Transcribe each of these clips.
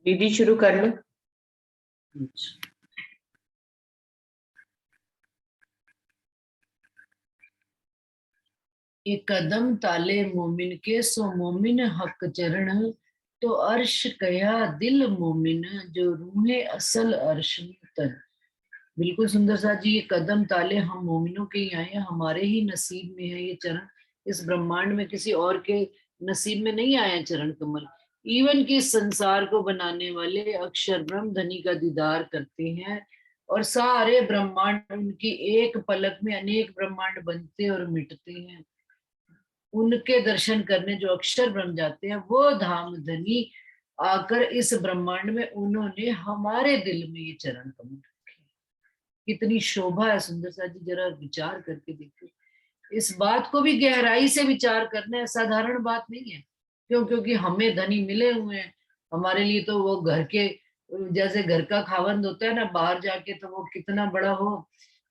दीदी शुरू कर लो। एक कदम ताले मोमिन के सो मोमिन हक चरण, तो अर्श कया दिल मोमिन, जो रूहे असल अर्श में तन। बिल्कुल सुंदर सा जी, ये कदम ताले हम मोमिनों के ही आए हैं, हमारे ही नसीब में है ये चरण। इस ब्रह्मांड में किसी और के नसीब में नहीं आया चरण कमल। इवन कि संसार को बनाने वाले अक्षर ब्रह्म धनी का दीदार करते हैं, और सारे ब्रह्मांड उनकी एक पलक में अनेक ब्रह्मांड बनते और मिटते हैं। उनके दर्शन करने जो अक्षर ब्रह्म जाते हैं, वो धाम धनी आकर इस ब्रह्मांड में उन्होंने हमारे दिल में ये चरण कमल रखे। कितनी शोभा है सुंदर सा जी, जरा विचार करके देखो। इस बात को भी गहराई से विचार करना है, साधारण बात नहीं है। क्यों? क्योंकि हमें धनी मिले हुए हैं। हमारे लिए तो वो घर के, जैसे घर का खावंद होता है ना, बाहर जाके तो वो कितना बड़ा हो,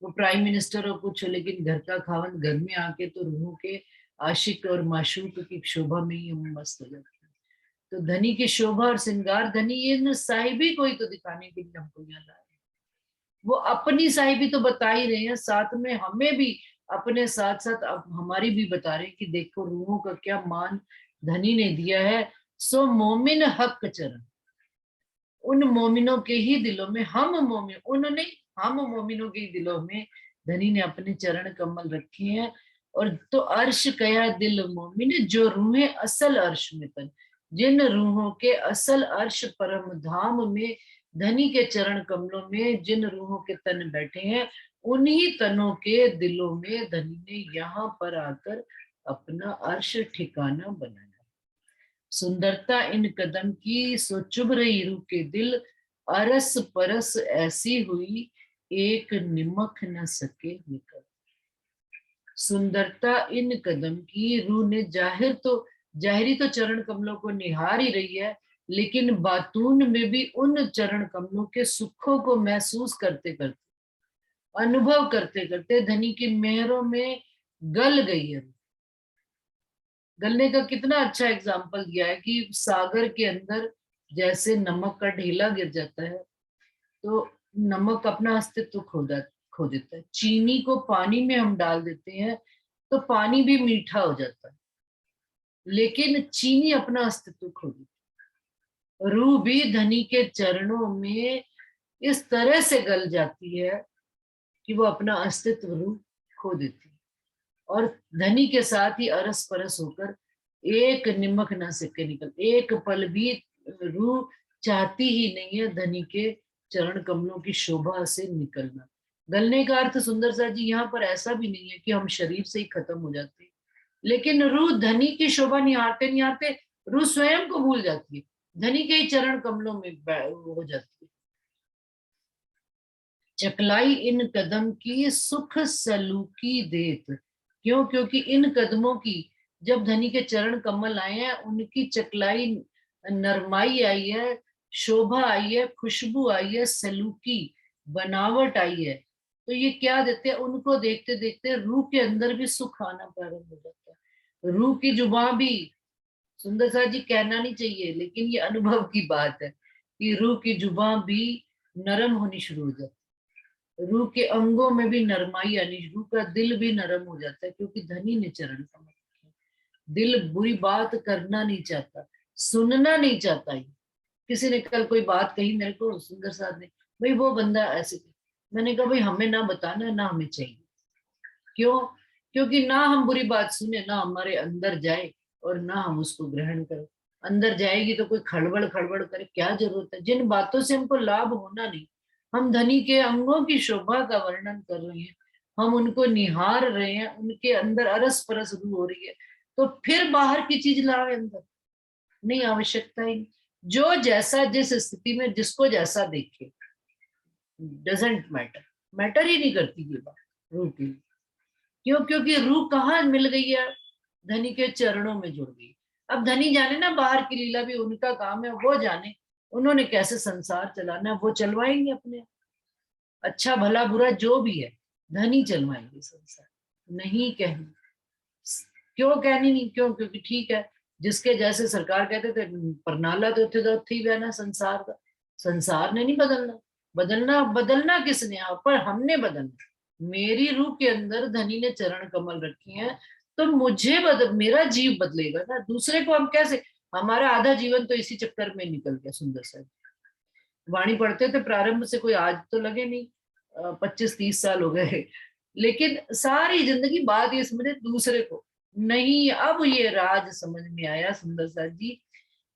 वो प्राइम मिनिस्टर हो कुछ हो, लेकिन घर का खावंद घर में आके तो रूहों के आशिक और माशूक की शोभा में ही हम मस्त हो जाते हैं। तो धनी की शोभा और श्रृंगार धनी ये साहिबी कोई तो दिखाने के लिए हमको यहाँ लाए। वो अपनी साहिबी तो बता ही रहे हैं, साथ में हमें भी अपने साथ साथ अब हमारी भी बता रहे हैं कि देखो रूहों का क्या मान धनी ने दिया है। सो मोमिन हक चरण, उन मोमिनों के ही दिलों में, हम मोमिन उन्होंने, हम मोमिनों के ही दिलों में धनी ने अपने चरण कमल रखे हैं। और तो अर्श कया दिल मोमिन, जो रूहें असल अर्श में तन, जिन रूहों के असल अर्श परम धाम में धनी के चरण कमलों में जिन रूहों के तन बैठे हैं, उन्हीं तनों के दिलों में धनी ने यहाँ पर आकर अपना अर्श ठिकाना बनाया। सुंदरता इन कदम की सो चुभ रही रूह के दिल, अरस परस ऐसी हुई एक निमक न सके निकल। सुंदरता इन कदम की, रूह ने जाहिरी तो चरण कमलों को निहार ही रही है, लेकिन बातून में भी उन चरण कमलों के सुखों को महसूस करते करते, अनुभव करते करते धनी की मेहरों में गल गई है। गलने का कितना अच्छा एग्जाम्पल दिया है कि सागर के अंदर जैसे नमक का ढेला गिर जाता है तो नमक अपना अस्तित्व खो देता है। चीनी को पानी में हम डाल देते हैं तो पानी भी मीठा हो जाता है, लेकिन चीनी अपना अस्तित्व खो देती है। रूह भी धनी के चरणों में इस तरह से गल जाती है कि वो अपना अस्तित्व रूह खो देती है, और धनी के साथ ही अरस परस होकर एक निमक ना सके निकल। एक पल भी रूह चाहती ही नहीं है धनी के चरण कमलों की शोभा से निकलना। गलने का अर्थ सुंदर सा जी यहाँ पर ऐसा भी नहीं है कि हम शरीर से ही खत्म हो जाते, लेकिन रूह धनी की शोभा निहारते निहारते रूह स्वयं को भूल जाती है, धनी के ही चरण कमलों में हो जाती है। चकलाई इन कदम की सुख सलूकी देत। क्यों? क्योंकि इन कदमों की, जब धनी के चरण कमल आए हैं, उनकी चकलाई नरमाई आई है, शोभा आई है, खुशबू आई है, सलूकी बनावट आई है। तो ये क्या देते हैं? उनको देखते देखते रूह के अंदर भी सुख आना प्रारंभ हो जाता है। रूह की जुबान भी, सुंदर सा जी कहना नहीं चाहिए, लेकिन ये अनुभव की बात है कि रूह की जुबान भी नरम होनी शुरू हो जाती है। रूह के अंगों में भी नरमाई आनी, रूह का दिल भी नरम हो जाता है, क्योंकि धनी ने चरण कमल रखे। दिल बुरी बात करना नहीं चाहता, सुनना नहीं चाहता। ही किसी ने कल कोई बात कही मेरे को, सुंदर साथ ने, भाई वो बंदा ऐसे, मैंने कहा भाई हमें ना बताना, ना हमें चाहिए। क्यों? क्योंकि ना हम बुरी बात सुने, ना हमारे अंदर जाए, और ना हम उसको ग्रहण करें। अंदर जाएगी तो कोई खड़बड़ खड़बड़ करे, क्या जरूरत है? जिन बातों से हमको लाभ होना नहीं, हम धनी के अंगों की शोभा का वर्णन कर रहे हैं, हम उनको निहार रहे हैं, उनके अंदर अरस परस रूह हो रही है, तो फिर बाहर की चीज लावे अंदर? नहीं, आवश्यकता ही। जो जैसा जिस स्थिति में जिसको जैसा देखे, डजेंट मैटर, मैटर ही नहीं करती ये बात रूह की। क्यों? क्योंकि रूह कहाँ मिल गई है? धनी के चरणों में जुड़ गई। अब धनी जाने ना, बाहर की लीला भी उनका काम है, वो जाने उन्होंने कैसे संसार चलाना है, वो चलवाएंगे अपने। अच्छा भला बुरा जो भी है, धनी चलवाएंगे संसार। नहीं कहनी, क्यों कहनी नहीं? क्यों? क्योंकि ठीक है, जिसके जैसे सरकार कहते थे परनाला तो थी बहना संसार का। संसार ने नहीं बदलना, बदलना बदलना किसने, पर हमने बदलना। मेरी रूह के अंदर धनी ने चरण कमल रखे हैं, तो मुझे मेरा जीव बदलेगा ना, दूसरे को हम कैसे। हमारा आधा जीवन तो इसी चक्कर में निकल गया। सुंदर सा वाणी पढ़ते थे प्रारंभ से, कोई आज तो लगे नहीं 25-30 साल हो गए, लेकिन सारी जिंदगी बात ये समझे दूसरे को नहीं। अब ये राज समझ में आया सुंदर सा जी,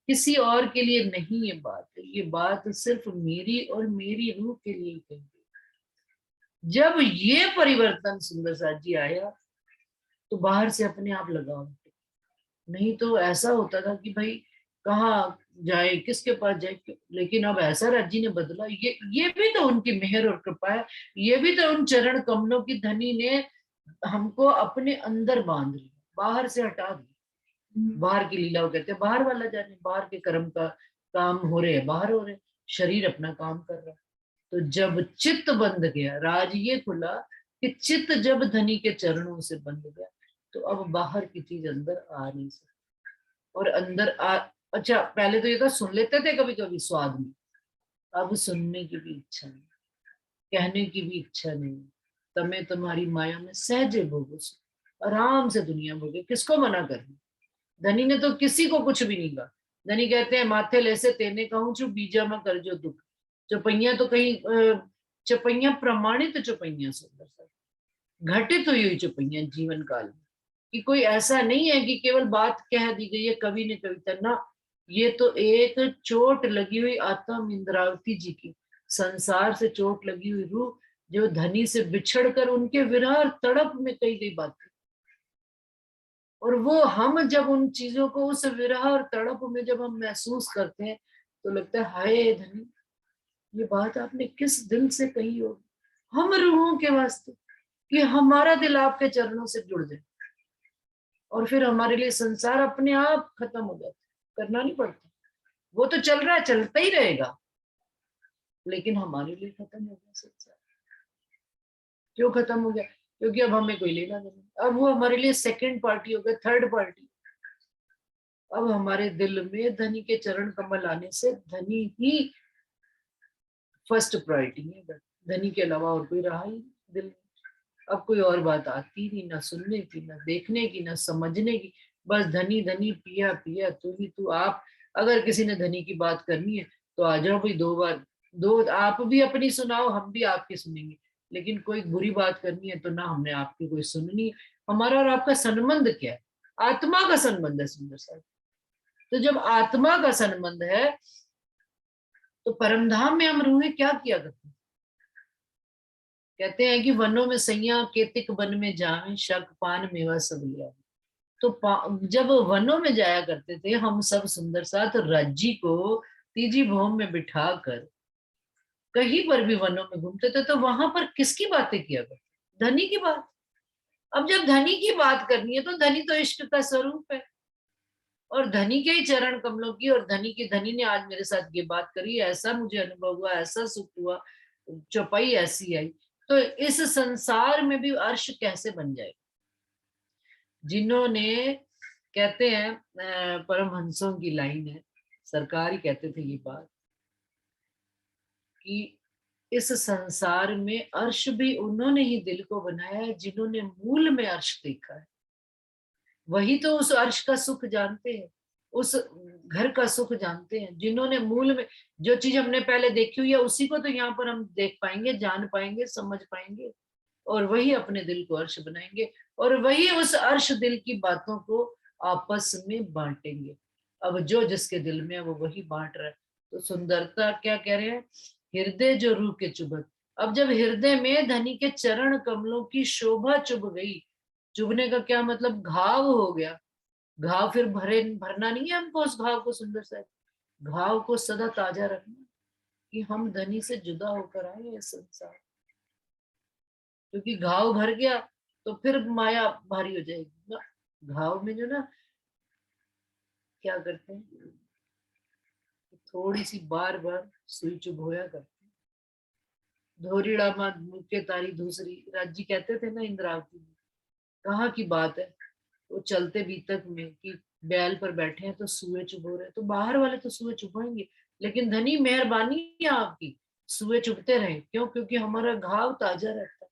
किसी और के लिए नहीं ये बात है, ये बात सिर्फ मेरी और मेरी रूह के लिए कही। जब ये परिवर्तन सुंदर सा जी आया तो बाहर से अपने आप लगाओ। नहीं तो ऐसा होता था कि भाई कहाँ जाए, किसके पास जाए। लेकिन अब ऐसा राज्य ने बदला, ये भी तो उनकी मेहर और कृपा है। ये भी तो उन चरण कमलों की धनी ने हमको अपने अंदर बांध लिया, बाहर से हटा दिया। बाहर की लीला वो कहते हैं बाहर वाला जाने, बाहर के कर्म का काम हो रहे हैं बाहर हो रहे, शरीर अपना काम कर रहा है। तो जब चित्त बंध गया, राज ये खुला कि चित्त जब धनी के चरणों से बंध गया, तो अब बाहर की चीज अंदर आ नहीं सकती। और अंदर अच्छा पहले तो ये था सुन लेते थे कभी कभी स्वाद में, अब सुनने की भी इच्छा नहीं, कहने की भी इच्छा नहीं। तमें तुम्हारी माया में सहजे भोगो, आराम से दुनिया भोगे, किसको मना करना। धनी ने तो किसी को कुछ भी नहीं कहा। धनी कहते हैं माथे लेसे तेने कहूं छू बीजा में कर जो दुख। चौपैया तो कहीं चौपैया प्रमाणित चौपैया सुंदर सा घटित हुई हुई चौपैया जीवन काल में, कि कोई ऐसा नहीं है कि केवल बात कह दी गई है कवि ने कविता ना। ये तो एक चोट लगी हुई आत्मा इंद्रावती जी की, संसार से चोट लगी हुई रूह, जो धनी से बिछड़कर उनके विरह और तड़प में कही गई बातें। और वो हम जब उन चीजों को उस विरह और तड़प में जब हम महसूस करते हैं तो लगता है हाय धनी, ये बात आपने किस दिल से कही होगी हम रूहों के वास्ते, कि हमारा दिल आपके चरणों से जुड़ जाए और फिर हमारे लिए संसार अपने आप खत्म हो जाता, करना नहीं पड़ता। वो तो चल रहा है, चलता ही रहेगा, लेकिन हमारे लिए खत्म हो गया संसार। क्यों खत्म हो गया? क्योंकि अब हमें कोई लेना नहीं, अब वो हमारे लिए सेकंड पार्टी हो गया, थर्ड पार्टी। अब हमारे दिल में धनी के चरण कमल आने से धनी ही फर्स्ट प्रायोरिटी है, धनी के अलावा और कोई रहा ही दिल में। अब कोई और बात आती नहीं, ना सुनने की, ना देखने की, ना समझने की। बस धनी धनी पिया पिया तू ही तू। आप अगर किसी ने धनी की बात करनी है तो आ जाओ भाई, 2 बार दो, आप भी अपनी सुनाओ हम भी आपकी सुनेंगे। लेकिन कोई बुरी बात करनी है तो ना हमने आपकी कोई सुननी है। हमारा और आपका संबंध क्या है? आत्मा का संबंध है सुंदर साहब। तो जब आत्मा का संबंध है तो परमधाम में हम रूहें क्या किया करते हैं? कहते हैं कि वनों में सैया केतिक वन में जावे, शक पान मेवा सब लिया। तो जब वनों में जाया करते थे हम सब सुंदर साथ, राज्जी को तीजी भौम में बिठा कर कहीं पर भी वनों में घूमते थे, तो वहां पर किसकी बातें किया करते? धनी की बात। अब जब धनी की बात करनी है तो धनी तो इश्क का स्वरूप है, और धनी के ही चरण कमलों की, और धनी की धनी ने आज मेरे साथ ये बात करी, ऐसा मुझे अनुभव हुआ, ऐसा सुख हुआ, चौपाई ऐसी आई। तो इस संसार में भी अर्श कैसे बन जाए? जिन्होंने, कहते हैं परमहंसों की लाइन है, सरकार ही कहते थे ये बात, कि इस संसार में अर्श भी उन्होंने ही दिल को बनाया है जिन्होंने मूल में अर्श देखा है। वही तो उस अर्श का सुख जानते हैं, उस घर का सुख जानते हैं, जिन्होंने मूल में जो चीज हमने पहले देखी हुई है उसी को तो यहाँ पर हम देख पाएंगे, जान पाएंगे, समझ पाएंगे, और वही अपने दिल को अर्श बनाएंगे, और वही उस अर्श दिल की बातों को आपस में बांटेंगे। अब जो जिसके दिल में है वो वही बांट रहा है। तो सुंदरता क्या कह रहे हैं? हृदय जो रूह के चुभत। अब जब हृदय में धनी के चरण कमलों की शोभा चुभ गई, चुभने का क्या मतलब? घाव हो गया। घाव फिर भरना नहीं है हमको, उस घाव को सुंदर सा, घाव को सदा ताजा रखना, कि हम धनी से जुदा होकर आए इस संसार। क्योंकि घाव भर गया तो फिर माया भारी हो जाएगी ना। घाव में जो ना क्या करते हैं, थोड़ी सी बार बार सुई चुभोया करते हैं। धोरीड़ा मत मुझके तारी दूसरी, राज्जी कहते थे ना इंद्रावती में, कहाँ की बात है। वो चलते बीतक में कि बैल पर बैठे हैं तो सुए चुभो रहे, तो बाहर वाले तो सुए चुभाएंगे, लेकिन धनी मेहरबानी है आपकी, सुए चुभते रहे। क्यों? क्योंकि हमारा घाव ताजा रहता है,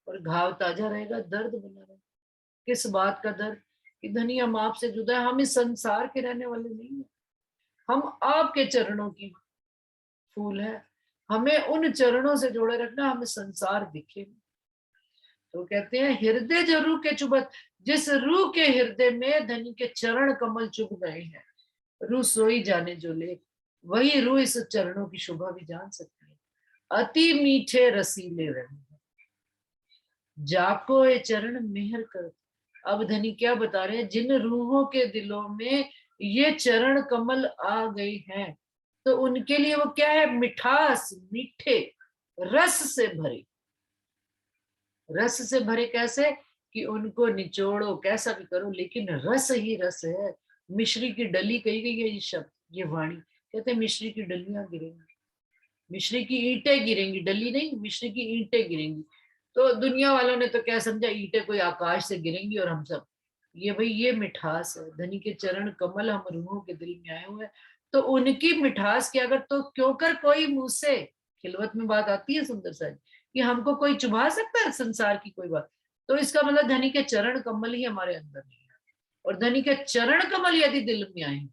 और घाव ताजा रहेगा, दर्द बना रहेगा। किस बात का दर्द? कि धनी हम आपसे जुदा है, हम इस संसार के रहने वाले नहीं है, हम आपके चरणों की फूल है, हमें उन चरणों से जोड़े रखना, हमें संसार दिखे। तो कहते हैं हृदय जो रूह के चुभत, जिस रूह के हृदय में धनी के चरण कमल चुभ गए हैं, रूह सोई जाने जो ले, वही रूह इस चरणों की शोभा भी जान सकती है। अति मीठे रसीले रंग जाको ये चरण मेहर कर। अब धनी क्या बता रहे हैं? जिन रूहों के दिलों में ये चरण कमल आ गए हैं, तो उनके लिए वो क्या है? मिठास, मीठे, रस से भरे। रस से भरे कैसे? कि उनको निचोड़ो, कैसा भी करो, लेकिन रस ही रस है। मिश्री की डली कही गई है ये शब्द, ये वाणी। कहते हैं मिश्री की डलियां गिरेंगी, मिश्री की ईंटें गिरेंगी, डली नहीं, मिश्री की ईंटें गिरेंगी। तो दुनिया वालों ने तो क्या समझा, ईंटें कोई आकाश से गिरेंगी और हम सब। ये भाई ये मिठास है, धनी के चरण कमल हम रूहों के दिल में आए हुए हैं, तो उनकी मिठास की अगर तो क्यों कर कोई मुंह से, खिलवत में बात आती है सुंदर सा कि हमको कोई चुभा सकता है संसार की कोई बात? तो इसका मतलब धनी के चरण कमल ही हमारे अंदर नहीं है, और धनी के चरण कमल यदि दिल में आए,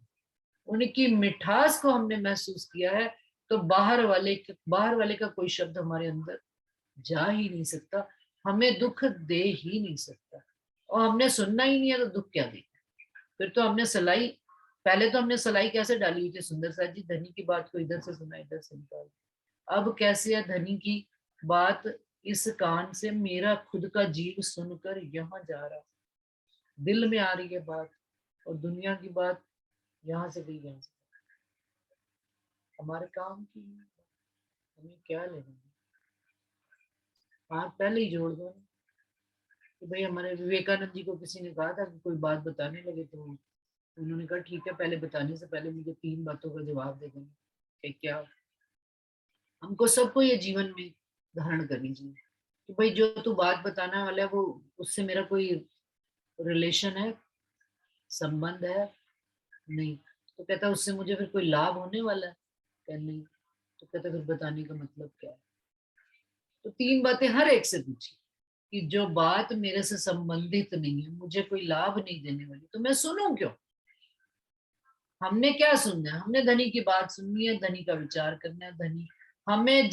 उनकी मिठास को हमने महसूस किया है, तो बाहर वाले का कोई शब्द हमारे अंदर जा ही नहीं सकता, हमें दुख दे ही नहीं सकता। और हमने सुनना ही नहीं है तो दुख क्या दे? फिर तो हमने सलाई, पहले तो हमने सलाई कैसे डाली हुई थी सुंदर सा जी, धनी की बात को इधर से सुना, इधर से निकाल। अब कैसे है धनी की बात इस कान से मेरा खुद का जीव सुनकर यहाँ जा रहा, दिल में आ रही है बात, और दुनिया की बात यहाँ से गई, यहाँ से हमारे काम की, हमें क्या लेना? हाथ पहले ही जोड़ दो ना। कि भाई हमारे विवेकानंद जी को किसी ने कहा था कि कोई बात बताने लगे, तो उन्होंने कहा ठीक है, पहले बताने से पहले मुझे 3 बातों का जवाब दे देना। कि क्या? हमको सबको ये जीवन में धारण करनी चाहिए कि भाई जो तू बात बताने वाला है, वो उससे मेरा कोई रिलेशन है, संबंध है? नहीं। तो कहता उससे मुझे फिर कोई लाभ होने वाला है? कहता नहीं। तो कहता फिर बताने का मतलब क्या है? तो 3 बातें हर एक से पूछी कि जो बात मेरे से संबंधित नहीं है, मुझे कोई लाभ नहीं देने वाली, तो मैं सुनूं क्यों? हमने क्या सुनना है? हमने धनी की बात सुननी है, धनी का विचार करना है। धनी हमें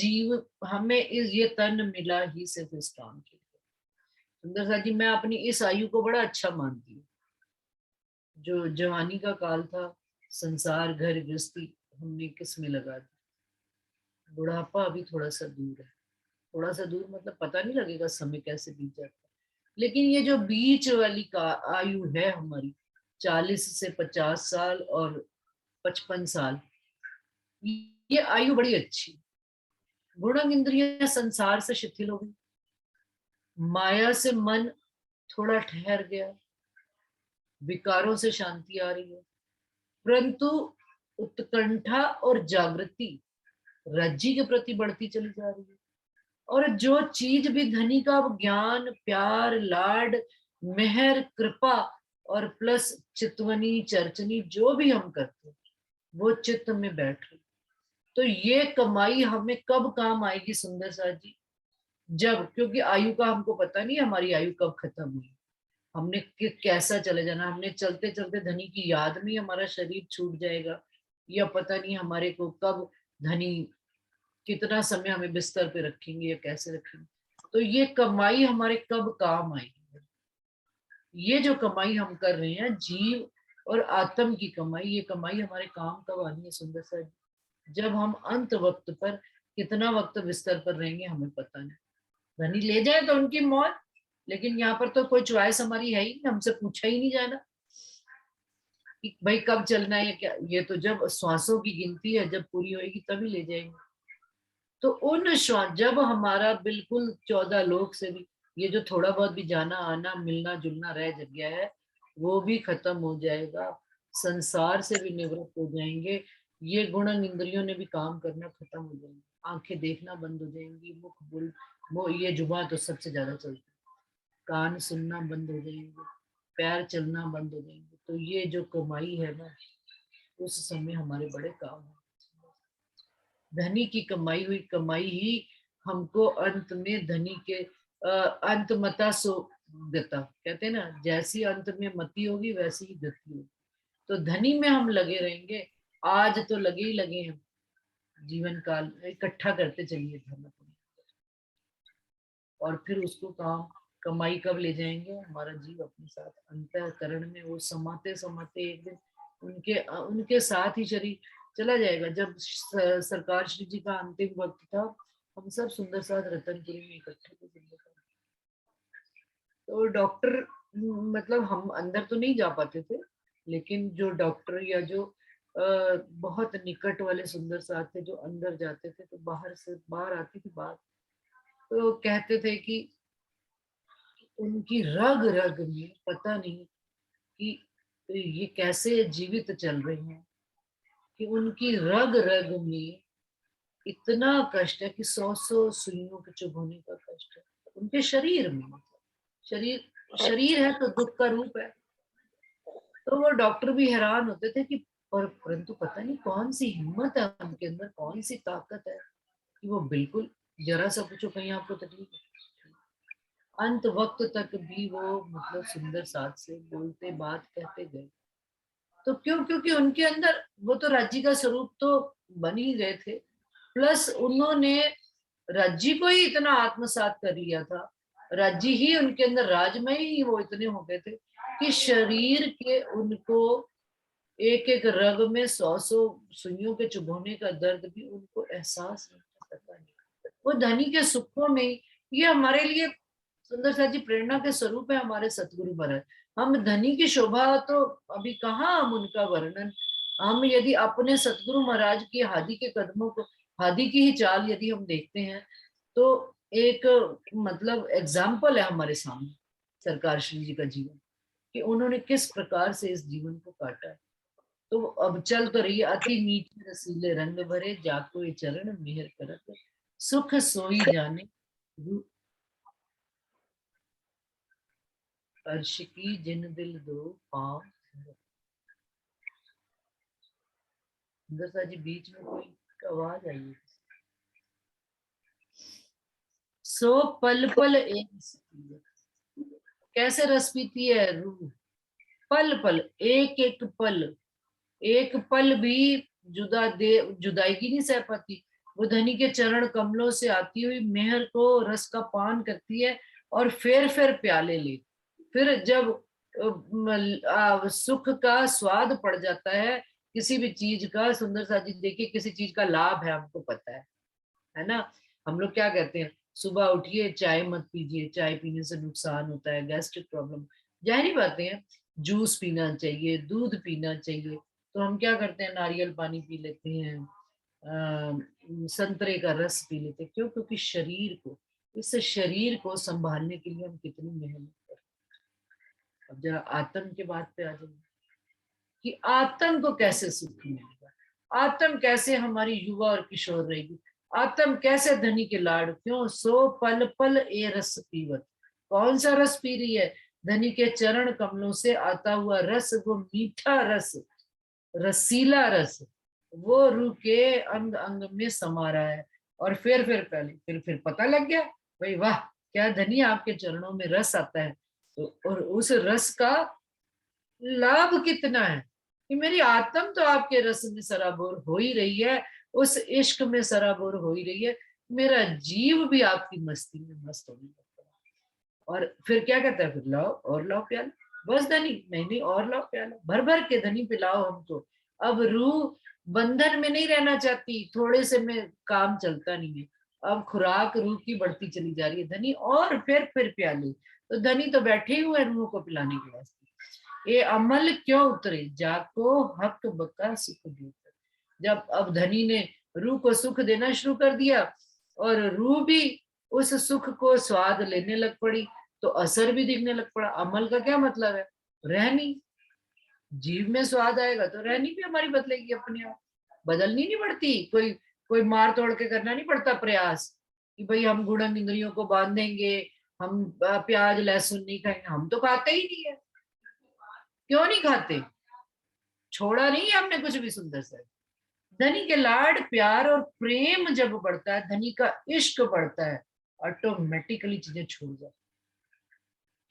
इस ये तन मिला ही सिर्फ इस काम के लिए। सुंदर सा जी, मैं अपनी इस आयु को बड़ा अच्छा मानती हूँ। जो जवानी का काल था, संसार घर गृहस्थी हमने किस में लगा दी, बुढ़ापा अभी थोड़ा सा दूर है। थोड़ा सा दूर मतलब पता नहीं लगेगा समय कैसे बीत जाता है, लेकिन ये जो बीच वाली का आयु है हमारी, 40 से 50 साल और 55 साल, ये आयु बड़ी अच्छी। गुणन इंद्रियां संसार से शिथिल हो गई, माया से मन थोड़ा ठहर गया, विकारों से शांति आ रही है, परंतु उत्कंठा और जागृति राज्य के प्रति बढ़ती चली जा रही है। और जो चीज भी धनी का ज्ञान, प्यार, लाड, मेहर, कृपा और प्लस चितवनी, चर्चनी जो भी हम करते हैं, वो चित्त में बैठ रही। तो ये कमाई हमें कब काम आएगी सुंदर सा जी? जब, क्योंकि आयु का हमको पता नहीं हमारी आयु कब खत्म हुई, हमने कैसा चले जाना, हमने चलते चलते धनी की याद में हमारा शरीर छूट जाएगा, या पता नहीं हमारे को कब धनी कितना समय हमें बिस्तर पे रखेंगे या कैसे रखेंगे। तो ये कमाई हमारे कब काम आएगी? ये जो कमाई हम कर रहे हैं, जीव और आत्म की कमाई, ये कमाई हमारे काम कब आनी है सुंदर सा? जब हम अंत वक्त पर, कितना वक्त बिस्तर पर रहेंगे हमें पता नहीं। धनी ले जाए तो उनकी मौत, लेकिन यहाँ पर तो कोई चॉइस हमारी है ही नहीं, हमसे पूछा ही नहीं जाना कि भाई कब चलना है या क्या। ये तो जब श्वासों की गिनती है, जब पूरी होगी तभी ले जाएंगे। तो उन श्वास, जब हमारा बिल्कुल 14 लोक से भी, ये जो थोड़ा बहुत भी जाना आना मिलना जुलना रह गया है, वो भी खत्म हो जाएगा, संसार से भी निवृत्त हो जाएंगे। ये गुण इंद्रियों ने भी काम करना खत्म हो जाएंगे, आंखें देखना बंद हो जाएंगी, मुख बोल, वो ये जुबान तो सबसे ज्यादा चलती, कान सुनना बंद हो जाएंगे, पैर चलना बंद हो जाएंगे, तो ये जो कमाई है ना, उस समय हमारे बड़े काम है। धनी की कमाई हुई कमाई ही हमको अंत में धनी के अंत मता सो गता, कहते हैं ना, जैसी अंत में मति होगी वैसी ही गति होगी। तो धनी में हम लगे रहेंगे, आज तो लगे ही लगे हैं, जीवन काल इकट्ठा करते चलिए धन अपने, और फिर उसको काम कमाई कब ले जाएंगे, हमारा जीव अपने साथ अंतःकरण में वो समाते समाते एक दिन उनके उनके साथ ही शरीर चला जाएगा। जब सरकार श्री जी का अंतिम वक्त था, हम सब सुंदर साथ रतनपुरी में इकट्ठे थे। तो डॉक्टर, मतलब हम अंदर तो नहीं जा पाते थे, लेकिन जो डॉक्टर या जो बहुत निकट वाले सुंदर साथ थे जो अंदर जाते थे, तो बाहर से बाहर आती थी बात, तो कहते थे कि उनकी रग रग में पता नहीं कि ये कैसे जीवित चल रहे हैं, कि उनकी रग रग में इतना कष्ट है कि 100 सुइयों के चुभोने का कष्ट है उनके शरीर में। शरीर शरीर है तो दुख का रूप है। तो वो डॉक्टर भी हैरान होते थे कि परंतु पता नहीं कौन सी हिम्मत है उनके अंदर, कौन सी ताकत है कि वो बिल्कुल जरा सा पूछो कहीं आपको तकलीफ है, अंत वक्त तक भी वो मतलब सुंदर साथ से बोलते बात कहते गए। तो क्यों? क्योंकि उनके अंदर वो तो राज्य का स्वरूप तो बन ही गए थे, प्लस उन्होंने राज्य को ही इतना आत्मसात कर लिया था, राज्य ही उनके अंदर राजमय ही वो इतने हो गए थे कि शरीर के उनको एक एक रग में 100 सुइयों के चुभोने का दर्द भी उनको एहसास नहीं पता नहीं। वो धनी के सुखों में, ये हमारे लिए सुंदर सा जी प्रेरणा के स्वरूप है हमारे सतगुरु महाराज। हम धनी की शोभा तो अभी कहाँ हम उनका वर्णन, हम यदि अपने सतगुरु महाराज की हादी के कदमों को, हादी की ही चाल यदि हम देखते हैं, तो एक मतलब एग्जाम्पल है हमारे सामने सरकार श्री जी का जीवन, कि उन्होंने किस प्रकार से इस जीवन को काटा है। तो अब चल तो रही है, अति मीठे रसीले रंग भरे जाको ये चरण मेहर करत, सुख सोई जाने अर्श की जिन दिल दो पाँव। सुंदर जी बीच में कोई आवाज आई है। सो पल पल एक, कैसे रस पीती है रूह, पल पल एक पल भी जुदाई नहीं सह पाती। वो धनी के चरण कमलों से आती हुई मेहर को रस का पान करती है, और फिर प्याले ले, फिर जब सुख का स्वाद पड़ जाता है किसी भी चीज का, सुंदर सा जी देखिए किसी चीज का लाभ है हमको पता है ना। हम लोग क्या कहते हैं, सुबह उठिए चाय मत पीजिए, चाय पीने से नुकसान होता है, गैस्ट्रिक प्रॉब्लम, जाहिर बातें हैं, जूस पीना चाहिए, दूध पीना चाहिए। तो हम क्या करते हैं, नारियल पानी पी लेते हैं, संतरे का रस पी लेते हैं। क्यों? क्योंकि शरीर को, इस शरीर को संभालने के लिए हम कितनी मेहनत करते हैं। अब जरा आत्म के बात पे आ जाइए कि आत्म को कैसे सुख मिलेगा, आत्म कैसे हमारी युवा और किशोर रहेगी, आत्म कैसे धनी के लाड़, क्यों? सो पल पल ए रस पीवत, कौन सा रस पी रही है? धनी के चरण कमलों से आता हुआ रस, वो मीठा रस, रसीला रस, वो रूह के अंग अंग में समा रहा है। और फिर पहले फिर पता लग गया, भाई वाह क्या धनी आपके चरणों में रस आता है। तो और उस रस का लाभ कितना है कि मेरी आत्म तो आपके रस में सराबोर हो ही रही है, उस इश्क में सराबोर हो ही रही है, मेरा जीव भी आपकी मस्ती में मस्त होने लगता है। और फिर क्या कहता है, फिर लाओ और लाओ प्याला, बस धनी नहीं नहीं और लाओ प्याला, भर भर के धनी पिलाओ हमको। अब रूह बंधन में नहीं रहना चाहती, थोड़े से में काम चलता नहीं है, अब खुराक रूह की बढ़ती चली जा रही है, धनी और फिर प्याले। तो धनी तो बैठे हुए रूह को पिलाने के वास्ते, ये अमल क्यों उतरे जाको हक बका सुख देता। जब अब धनी ने रूह को सुख देना शुरू कर दिया, और रूह भी उस सुख को स्वाद लेने लग पड़ी, तो असर भी दिखने लग पड़ा। अमल का क्या मतलब है? रहनी, जीव में स्वाद आएगा तो रहनी भी हमारी बदलेगी, अपने आप बदलनी नहीं पड़ती, कोई कोई मार तोड़ के करना नहीं पड़ता प्रयास कि भाई हम गुड़न इंद्रियों को बांधेंगे, हम प्याज लहसुन नहीं खाएंगे, हम तो खाते ही नहीं है। क्यों नहीं खाते? छोड़ा नहीं है हमने कुछ भी सुंदर सा। धनी के लाड प्यार और प्रेम जब बढ़ता है, धनी का इश्क बढ़ता है, ऑटोमेटिकली चीजें छूट जाती।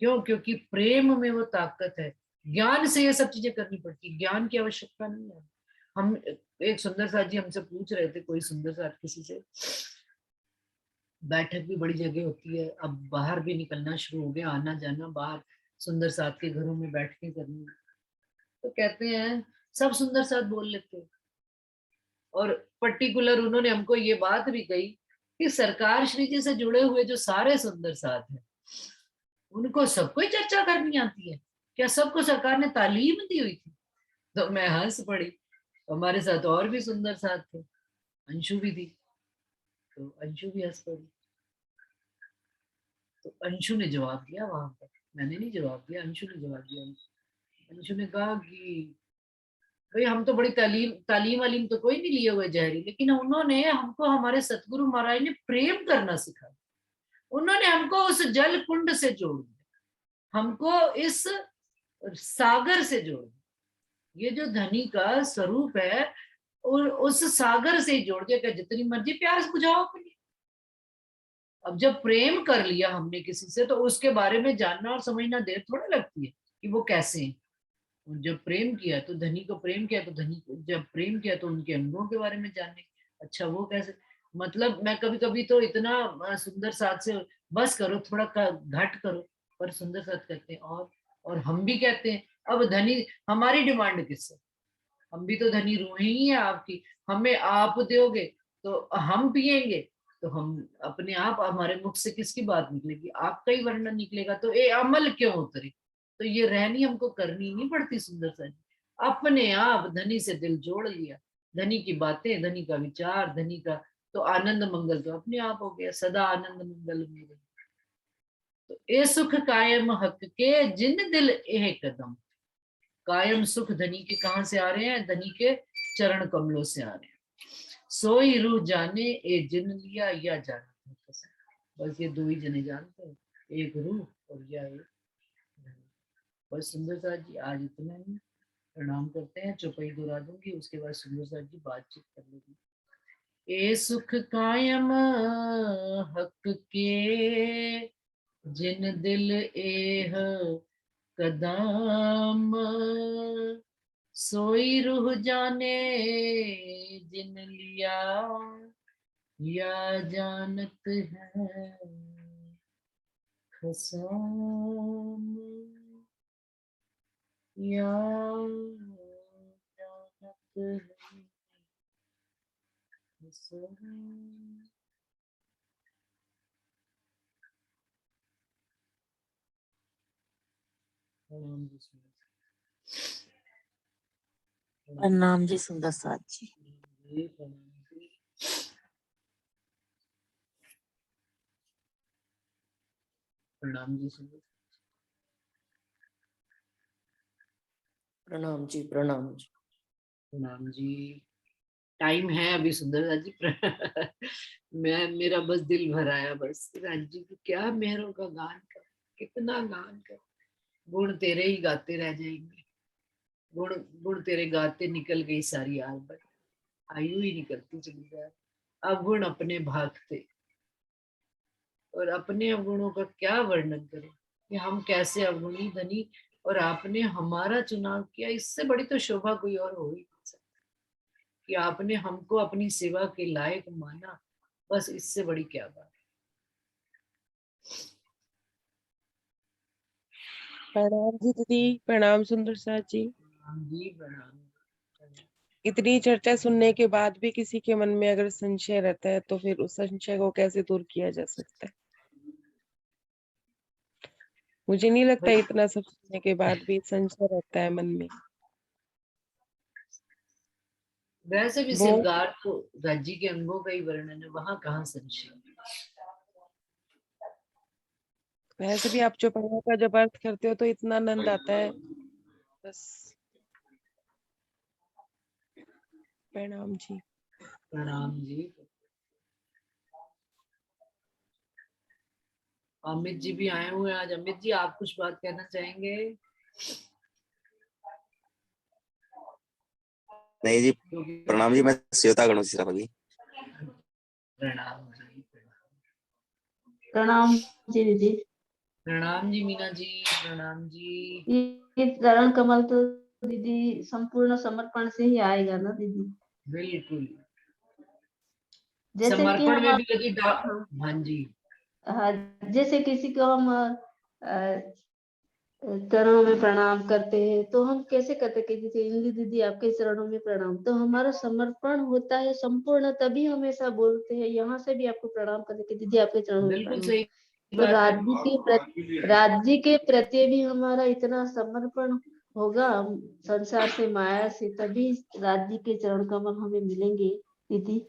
क्यों? क्योंकि प्रेम में वो ताकत है। ज्ञान से ये सब चीजें करनी पड़ती, ज्ञान की आवश्यकता नहीं है। हम एक सुंदर साथ जी हमसे पूछ रहे थे, कोई सुंदर साथ किसी से, बैठक भी बड़ी जगह होती है, अब बाहर भी निकलना शुरू हो गया, आना जाना बाहर सुंदर साथ के घरों में बैठ के करनी। तो कहते हैं सब सुंदर साथ बोल लेते हैं। और पर्टिकुलर उन्होंने हमको ये बात भी कही कि सरकार श्री जी से जुड़े हुए जो सारे सुंदर साथ हैं, उनको सबको ही चर्चा करनी आती है क्या? सबको सरकार ने तालीम दी हुई थी? तो मैं हंस पड़ी। हमारे साथ और भी सुंदर साथ थे, अंशु भी थी, तो अंशु भी हंस पड़ी। तो अंशु ने जवाब दिया वहां पर, मैंने नहीं जवाब दिया, अंशु ने जवाब दिया। अंशु ने कहा कि भाई हम तो बड़ी तालीम तालीम वालीम तो कोई नहीं लिए हुए जहरी, लेकिन उन्होंने हमको, हमारे सतगुरु महाराज ने प्रेम करना सिखाया। उन्होंने हमको उस जल कुंड से जोड़ दिया, हमको इस सागर से जोड़ दिया। ये जो धनी का स्वरूप है, और उस सागर से ही जोड़ दिया कि जितनी मर्जी प्यास बुझाओ अपनी। अब जब प्रेम कर लिया हमने किसी से, तो उसके बारे में जानना और समझना देर थोड़ा लगती है कि वो कैसे हैं। और जब प्रेम किया तो धनी को प्रेम किया, तो धनी को जब प्रेम किया तो उनके अंगों के बारे में जानने, अच्छा वो कैसे। मतलब मैं कभी कभी तो इतना सुंदर साथ से, बस करो थोड़ा घट करो, पर सुंदर साथ कहते हैं। और हम भी कहते हैं, अब धनी हमारी डिमांड किससे? हम भी तो धनी रूहें ही है आपकी। हमें आप दोगे तो हम पिएंगे, तो हम अपने आप, हमारे मुख से किसकी बात निकलेगी? आपका ही वर्णन निकलेगा। तो ये अमल क्यों उतरे? तो ये रहनी हमको करनी नहीं पड़ती सुंदर सा जी। अपने आप धनी से दिल जोड़ लिया, धनी की बातें, धनी का विचार, धनी का तो आनंद मंगल तो अपने आप हो गया, सदा आनंद मंगल मेरे। तो ए सुख कायम हक के जिन दिल ए कदम। कायम सुख धनी के कहां से आ रहे हैं? धनी के चरण कमलों से आ रहे हैं। सोई रूह जाने ए जिन लिया या जाना। बस ये दो ही जने जानते हैं, एक रूह और या एक धनी। बस सुंदर साथ जी आज इतना ही, प्रणाम करते हैं, चौपाई दोहरा दूंगी, उसके बाद सुंदर साथ जी बातचीत कर लेंगे। ए सुख कायम हक के जिन दिल एह कदम। सोई रूह जाने जिन लिया या जानत है खसम। या जानत है खसम। प्रणाम जी प्रणाम जी सुंदर साथ जी। प्रणाम जी सुंदर। प्रणाम जी प्रणाम जी। प्रणाम जी। टाइम है अभी सुंदर जी। मैं, मेरा बस दिल भर आया, बस राज जी को क्या मेहरों का गान कर, कितना गान कर। गुण तेरे ही गाते रह जाएंगे। गुण गुण तेरे गाते निकल गई सारी आलबत, आयु ही निकलती चली जाए। अवगुण अपने भागते, और अपने अवगुणों का क्या वर्णन करें कि हम कैसे अवगुणी धनी। और आपने हमारा चुनाव किया, इससे बड़ी तो शोभा कोई और हो ही नहीं सकती कि आपने हमको अपनी सेवा के लायक माना। बस इससे बड़ी क्या बात। प्रणाम जी दीदी। प्रणाम सुंदर साथ जी। प्रणाम जी प्रणाम। इतनी चर्चा सुनने के बाद भी किसी के मन में अगर संशय रहता है तो फिर उस संशय को कैसे दूर किया जा सकता है? मुझे नहीं लगता इतना सब सुनने के बाद भी संशय रहता है मन में। वैसे भी वो सिरगार तो राज्य के अंगों का ही वर्णन है, वहां कहाँ संशय। वैसे भी आप चौपाया का जब अर्थ करते हो तो इतना आनंद आता है। बस प्रणाम जी। प्रणाम जी। अमित जी भी आए हुए हैं आज। अमित जी आप कुछ बात कहना चाहेंगे? नहीं जी, क्योंकि प्रणाम जी, मैं श्वेता गणू सिर्फ अभी। प्रणाम जी, प्रणाम जी दीदी। प्रणाम जी मीना जी, प्रणाम जी। ये चरण कमल तो दीदी संपूर्ण समर्पण से ही आएगा ना दीदी। बिल्कुल, जैसे कि समर्पण हम में भी यदि हाँ, हाँ जी, हाँ, जैसे किसी को हम चरणों में प्रणाम करते हैं तो हम कैसे करते हैं कि जैसे इंद्र दीदी आपके चरणों में प्रणाम, तो हमारा समर्पण होता है संपूर्ण, तभी हम ऐसा बोलते हैं। यहाँ से भी आपको प्रणाम करते कि दीदी आपके चरणों में बिल्कुल प्रणाम। सही तो बात है। राज्य के प्रति भी हमारा इतना समर्पण होगा संसार से, माया से, तभी राज्य के चरण कमल हमें मिलेंगे दीदी।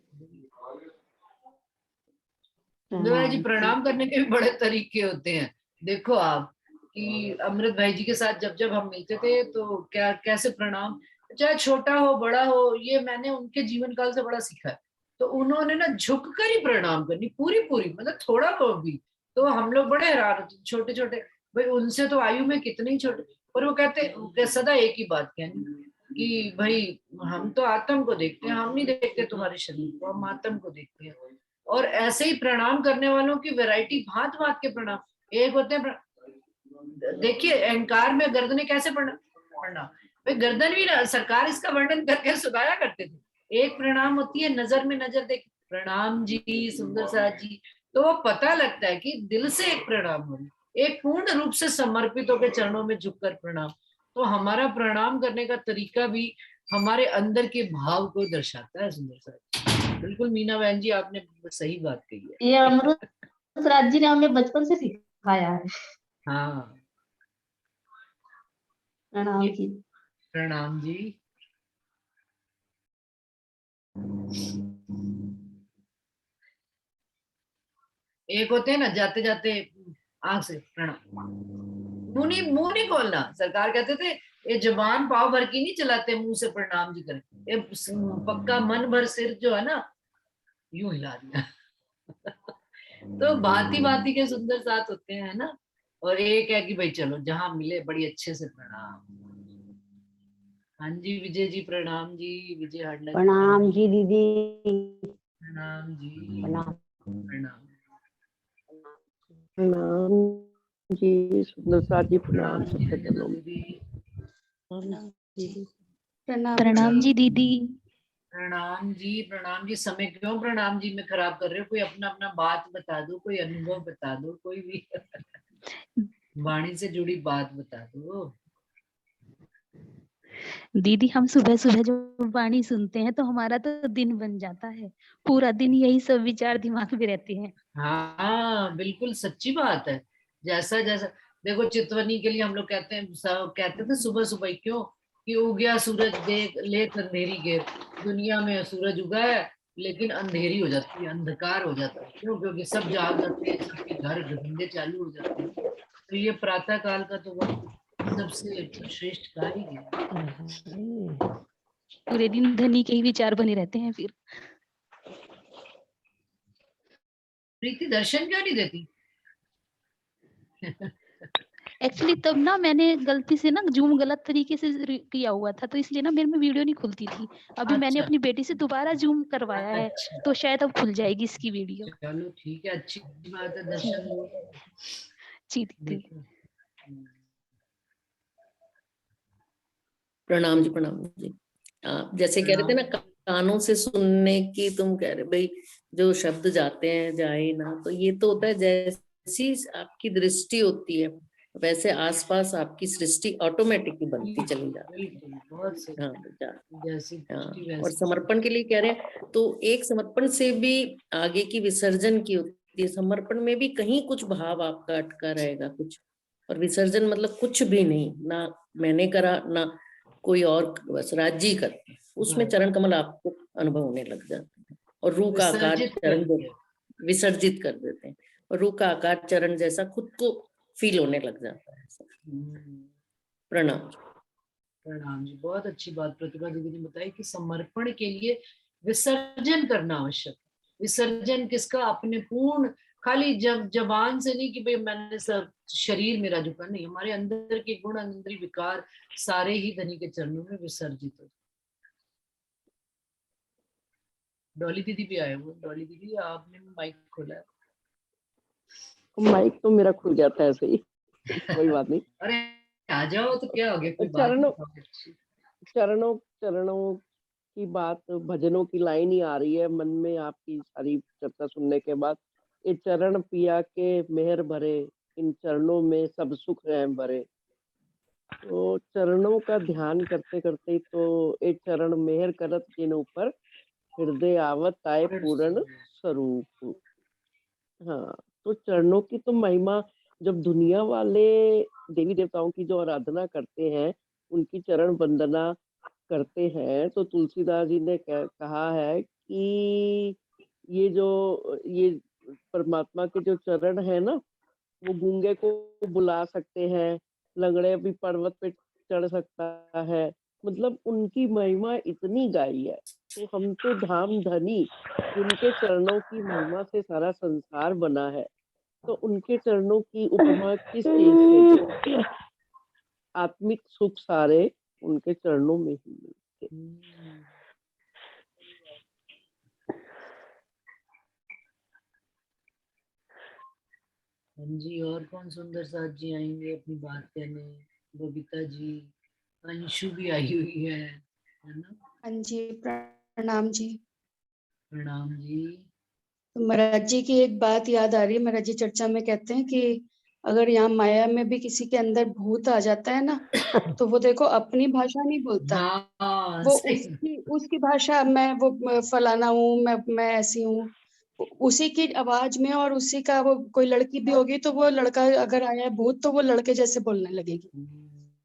इंदिरा जी, प्रणाम जी। प्रणाम करने के भी बड़े तरीके होते हैं। देखो आप कि अमृत भाई जी के साथ जब जब हम मिलते थे तो क्या कैसे प्रणाम, चाहे छोटा हो बड़ा हो, ये मैंने उनके जीवन काल से बड़ा सीखा है। तो उन्होंने ना झुक कर ही प्रणाम करनी, पूरी पूरी, मतलब थोड़ा को भी। तो हम लोग बड़े हैरान होते, छोटे छोटे भाई, उनसे तो आयु में कितने ही छोटे, पर वो कहते सदा एक ही बात कहनी कि भाई हम तो आत्म को देखते हैं, हम नहीं देखते तुम्हारे शरीर को, हम आत्म को देखते हैं। और ऐसे ही प्रणाम करने वालों की वैरायटी, भांत भांत के प्रणाम। एक होते हैं देखिए अहंकार में गर्दने कैसे प्रणाम भाई, गर्दन भी ना, सरकार इसका वर्णन करके सुनाया करते थे। एक प्रणाम होती है नजर में नजर देख, प्रणाम जी सुंदर साथ जी, तो वो पता लगता है कि दिल से एक प्रणाम हो, एक पूर्ण रूप से समर्पित होकर चरणों में झुककर प्रणाम। तो हमारा प्रणाम करने का तरीका भी हमारे अंदर के भाव को दर्शाता है सुंदर साथ। बिल्कुल मीना बहन जी, आपने सही बात कही है। ये अमृत राज जी ने हमें बचपन से सिखाया है। हाँ, प्रणाम जी। प्रणाम जी। एक होते हैं ना जाते जाते आंख से प्रणाम, मुंह नहीं खोलना। सरकार कहते थे ये जबान पाव भर की नहीं चलाते, मुंह से प्रणाम जी करें, ये पक्का मन भर सिर जो है ना यूं हिला दिया। तो भांति भांति के सुंदर साथ होते हैं ना। और एक है कि भाई चलो जहां मिले बड़ी अच्छे से प्रणाम। हाँ जी विजय जी, प्रणाम जी, विजय हडनर जी, प्रणाम जी दीदी। प्रणाम जी, प्रणाम। प्रणाम प्रणाम जी सुंदर साथ जी, प्रणाम जी, सबके रंजना चरणों में। दीदी, प्रणाम जी दीदी। प्रणाम जी, प्रणाम जी। समय क्यों प्रणाम जी में खराब कर रहे हो? कोई अपना अपना बात बता दो, कोई अनुभव बता दो, कोई भी वाणी से जुड़ी बात बता दो। दीदी हम सुबह सुबह जो वाणी सुनते हैं तो हमारा तो दिन बन जाता है, पूरा दिन यही सब विचार दिमाग में रहते हैं। हाँ बिल्कुल सच्ची बात है। जैसा जैसा देखो, चितवनी के लिए हम लोग कहते हैं, कहते थे सुबह सुबह क्यों कि उगया सूरज देख लेत अंधेरी घेर। दुनिया में सूरज उगा है लेकिन अंधेरी हो जाती है, अंधकार हो जाता है। क्यों? क्योंकि सब जाग जाते हैं, सबके घर धंधे चालू हो जाते हैं। तो ये प्रातः काल का तो वक्त सबसे श्रेष्ठ कार्य है। पूरे दिन धनी के ही विचार बने रहते हैं फिर। प्रीति दर्शन क्यों नहीं देती? एक्चुअली तब ना मैंने गलती से ना जूम गलत तरीके से किया हुआ था, तो इसलिए ना मेरे में वीडियो नहीं खुलती थी। अभी मैंने अच्छा अपनी बेटी से दोबारा जूम करवाया है, अच्छा, तो शायद अब खुल जाएगी इसकी वीडियो। चलो ठीक है, अच्छी बात है, जी दर्शन लो। जी दीदी। देखो प्रणाम जी, प्रणाम जी। आप जैसे कह रहे थे ना कानों से सुनने की, तुम कह रहे भाई जो शब्द जाते हैं जाए ना, तो ये तो होता है जैसी आपकी दृष्टि होती है वैसे आसपास आपकी सृष्टि ऑटोमेटिकली बनती चली जाती है। बिल्कुल बहुत सही। हाँ बेटा। जैसी हाँ, दृष्टि और वैसी समर्पण के लिए कह रहे हैं तो एक समर्पण से भी आगे की विसर्जन की होती है। समर्पण में भी कहीं कुछ भाव आपका अटका रहेगा कुछ, और विसर्जन मतलब कुछ भी नहीं, ना मैंने करा ना कोई और, बस राज्य ही करते हैं। उसमें चरण कमल आपको अनुभव होने लग जाते हैं, और रूह का आकार विसर्जित चरण करके। विसर्जित कर देते हैं, और रूह का आकार चरण जैसा खुद को फील होने लग जाता है। प्रणाम। प्रणाम जी, बहुत अच्छी बात प्रतिभा दीदी ने बताई कि समर्पण के लिए विसर्जन करना आवश्यक है। विसर्जन किसका? अपने पूर्ण, खाली जब जबान से नहीं कि भाई मैंने सब शरीर मेरा झुका, नहीं, हमारे अंदर के गुण, अंदर विकार सारे ही धनी के चरणों में विसर्जित हो। डॉली दीदी भी आए हुए। डॉली दीदी आपने माइक खोला है। माइक तो मेरा खुल जाता है ऐसे ही, कोई बात नहीं। अरे आ जाओ, तो क्या हो गया, कोई बात चरणों नहीं, बहुत अच्छी। चरणों चरणों की बात, भजनों की लाइन ही आ रही है मन में आपकी सारी चर्चा सुनने के बाद। ये चरण पिया के मेहर भरे, इन चरणों में सब सुख है भरे। तो चरणों का ध्यान करते करते तो एक चरण मेहर करत जिन ऊपर, हृदय आवत आए पूर्ण स्वरूप। हाँ, तो चरणों की तो महिमा, जब दुनिया वाले देवी देवताओं की जो आराधना करते हैं, उनकी चरण वंदना करते हैं, तो तुलसीदास जी ने कहा है कि ये परमात्मा के जो चरण है ना, वो गूंगे को बुला सकते हैं, लंगड़े भी पर्वत पे चढ़ सकता है। मतलब उनकी महिमा इतनी गाई है। तो हम तो धाम धनी, जिनके चरणों की महिमा से सारा संसार बना है, तो उनके चरणों की उपमा किस चीज से दे। आत्मिक सुख सारे उनके चरणों में ही मिलते। हाँ जी, और कौन? सुंदर साथ जी आएंगे अपनी बात कहने, बबीता जी, अंशु भी आई हुई है ना? हाँ जी, प्रणाम जी। प्रणाम जी। तो महाराज जी की एक बात याद आ रही है। महाराज जी चर्चा में कहते हैं कि अगर यहाँ माया में भी किसी के अंदर भूत आ जाता है ना, तो वो देखो अपनी भाषा नहीं बोलता, हाँ, वो सही। उसकी भाषा, मैं वो फलाना हूँ, मैं ऐसी हूँ, उसी की आवाज में, और उसी का, वो कोई लड़की भी होगी तो वो लड़का अगर आया है भूत तो वो लड़के जैसे बोलने लगेगी।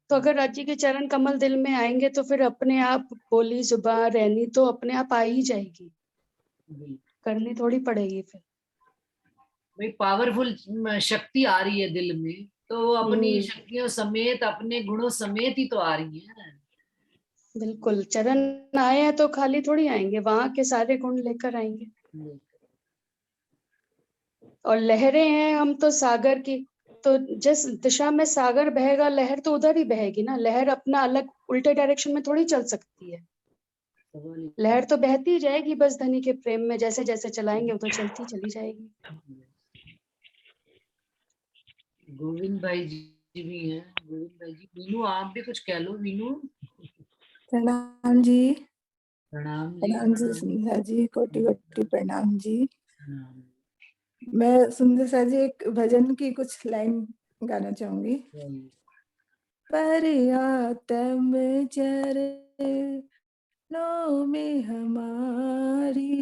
तो अगर राज्य के चरण कमल दिल में आएंगे तो फिर अपने आप बोली जुबान रहनी तो अपने आप आ ही जाएगी, करनी थोड़ी पड़ेगी फिर। भाई पावरफुल शक्ति आ रही है दिल में, तो वो अपनी शक्तियों समेत, अपने गुणों समेत ही तो आ रही है। बिल्कुल, चरण आए हैं तो खाली थोड़ी आएंगे, वहां के सारे गुण लेकर आएंगे। और लहरें हैं हम तो सागर की, तो जिस दिशा में सागर बहेगा लहर तो उधर ही बहेगी ना। लहर अपना अलग उल्टे डायरेक्शन में थोड़ी चल सकती है, लहर तो बहती ही जाएगी बस धनी के प्रेम में, जैसे जैसे चलाएंगे उधर चलती चली जाएगी। गोविंद भाई जी भी हैं। गोविंद भाई जी, मीनू आप भी कुछ कह लो। मीनू, प्रणाम जी। प्रणाम जी। प्रणाम जी सुंदर जी, कोटि कोटि प्रणाम जी। प्रणाम। मैं सुंदर सा जी एक भजन की कुछ लाइन गाना चाहूंगी। पर आत्म चरणों में हमारी,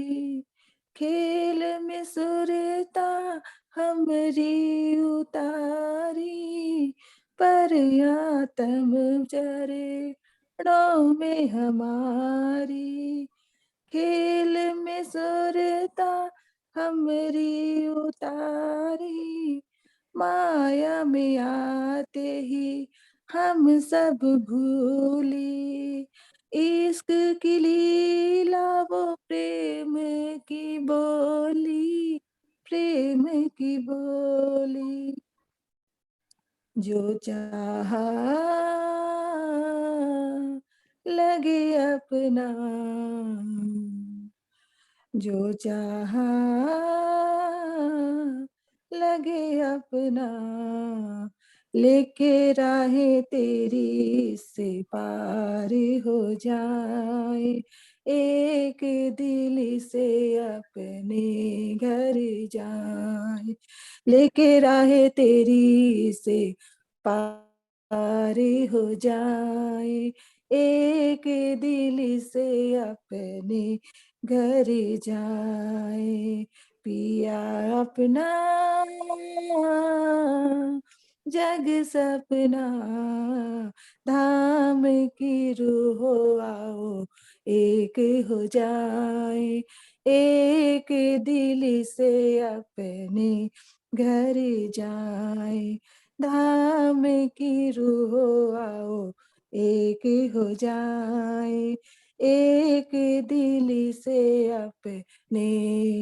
खेल में सुरता हमरी उतारी। पर आत्म चरणों में हमारी, खेल में सुरता हमरी उतारी। माया में आते ही हम सब भूली, इश्क की लीला वो प्रेम की बोली, प्रेम की बोली। जो चाहा लगे अपना, जो चाहा लगे अपना, लेके राहें तेरी से पार हो जाए। एक दिल से अपने घर जाए, लेके राहें तेरी से पार हो जाए। एक दिल से अपने घर जाए। पिया अपना जग सपना, धाम की रूह आओ एक हो जाए। एक दिल से अपने घर जाए, धाम की रूह आओ एक हो जाए। एक दिल से अपने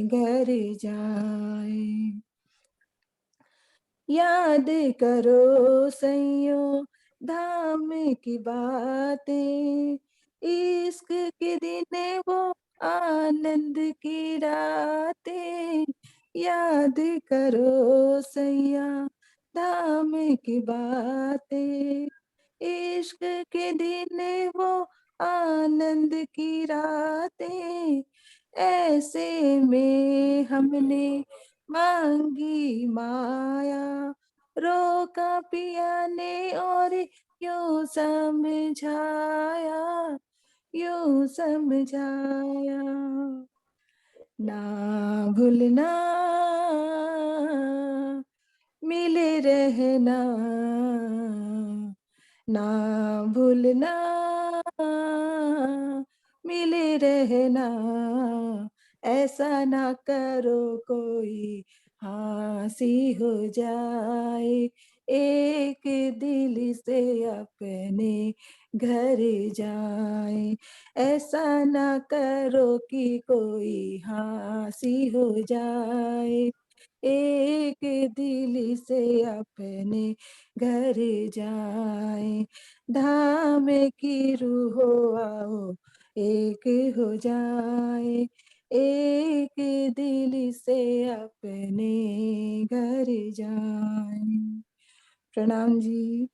घर जाए। याद करो सैयों धाम की बातें, इश्क के दिन वो आनंद की याद करो सैया धाम की बातें, इश्क के दिन वो आनंद की रातें, ऐसे में हमने मांगी माया, रोका पिया ने और यूं समझाया, यूं समझाया। ना भूलना मिले रहना, ना भूलना मिले रहना, ऐसा ना करो कोई हंसी हो जाए, एक दिल से अपने घर जाए, ऐसा ना करो कि कोई हंसी हो जाए, एक दिल से अपने घर जाए, धाम की रूह आओ एक हो जाए, एक दिल से अपने घर जाए। प्रणाम जी।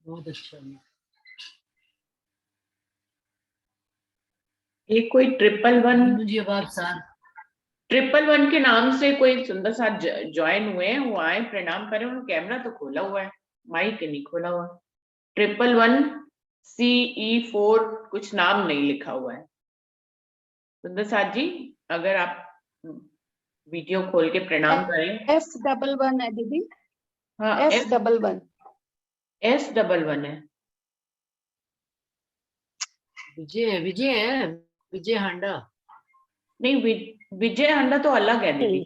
बहुत अच्छा। एक कोई 111 जी अब आप साथ 111 के नाम से कोई सुंदर साथ ज्वाइन हुए हैं, वो आए प्रणाम करें। उन्होंने कैमरा तो खोला हुआ है, माइक नहीं खोला हुआ। 111 CE4 कुछ नाम नहीं लिखा हुआ है। सुंदर साथ जी अगर आप वीडियो खोल के प्रणाम करें। F11 है दीदी, हाँ F11 S11 है। विजय विजय है, विजय हांडा नहीं विजय हांडा तो अलग है दीदी,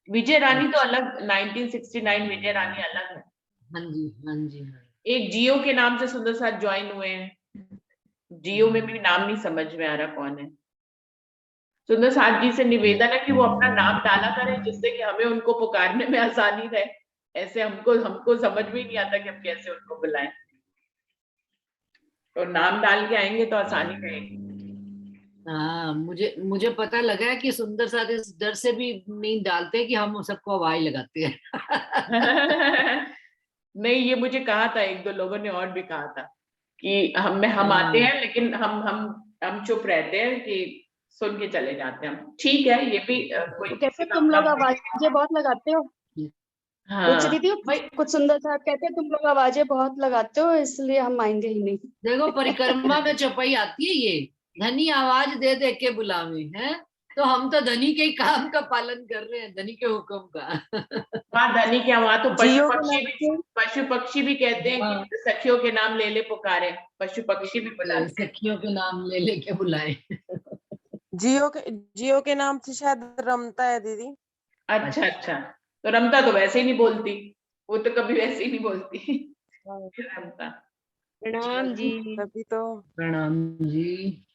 विजय रानी तो अलग, 1969 विजय रानी अलग है। हाँ जी हाँ जी हाँ। एक जियो के नाम से सुंदर साथ ज्वाइन हुए हैं, जियो में भी नाम नहीं समझ में आ रहा कौन है। सुंदर साथ जी से निवेदन है कि वो अपना नाम डाला करें जिससे कि हमें उनको पुकारने में आसानी रहे। ऐसे हमको समझ में ही नहीं आता कि हम कैसे उनको बुलाएं, तो नाम डाल के आएंगे तो आसानी रहेगी। हाँ मुझे पता लगा है कि सुंदर साथ इस डर से भी नहीं डालते कि हम सबको आवाज लगाते हैं। नहीं ये मुझे कहा था, एक दो लोगों ने और भी कहा था कि हम आते हैं लेकिन हम चुप रहते हैं कि सुन के चले जाते हैं हम। ठीक है, ये भी कोई कहते तुम लोग आवाजें बहुत लगाते हो। कुछ हाँ दीदी कुछ सुंदर साहब कहते हैं तुम लोग आवाजें बहुत लगाते हो इसलिए हम आएंगे ही नहीं। देखो परिक्रमा में चौपाई आती है ये, धनी आवाज दे दे के बुलावे हैं, तो हम तो धनी के ही काम का पालन कर रहे हैं, धनी के हुक्म का। हाँ धनी क्या, वहां तो जियो पशु पक्षी भी कहते हैं कि सखियों के नाम ले ले पुकारे, पशु पक्षी भी बुलाते हैं। सखियों के नाम ले लेके बुलाए। जियो के नाम से शायद रमता है दीदी। अच्छा अच्छा, तो रमता तो वैसे ही नहीं बोलती, वो तो कभी वैसे ही नहीं बोलती। रमता प्रणाम जी। तभी तो प्रणाम जी।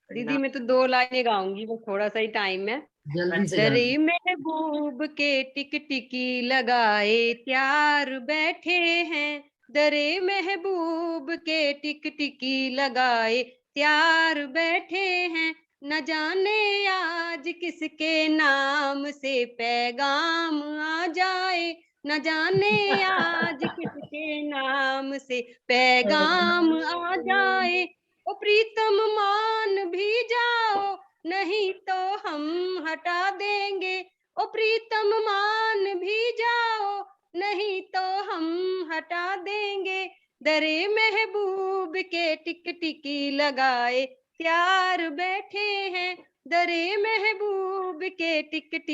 दीदी मैं तो 2 लाइनें गाऊंगी, बस थोड़ा सा ही टाइम है। जल्दी से दरे महबूब के टिक टिकी लगाए त्यार बैठे हैं, दरे महबूब के टिक टिकी लगाए त्यार बैठे हैं, न जाने आज किसके नाम से पैगाम आ जाए, न जाने आज किसके नाम से पैगाम आ जाए। ओ प्रीतम मान भी जाओ नहीं तो हम हटा देंगे, ओ प्रीतम मान भी जाओ नहीं तो हम हटा देंगे, दरे महबूब के टिक टिकी लगाए त्यार बैठे हैं, दरे महबूब के टिक टिक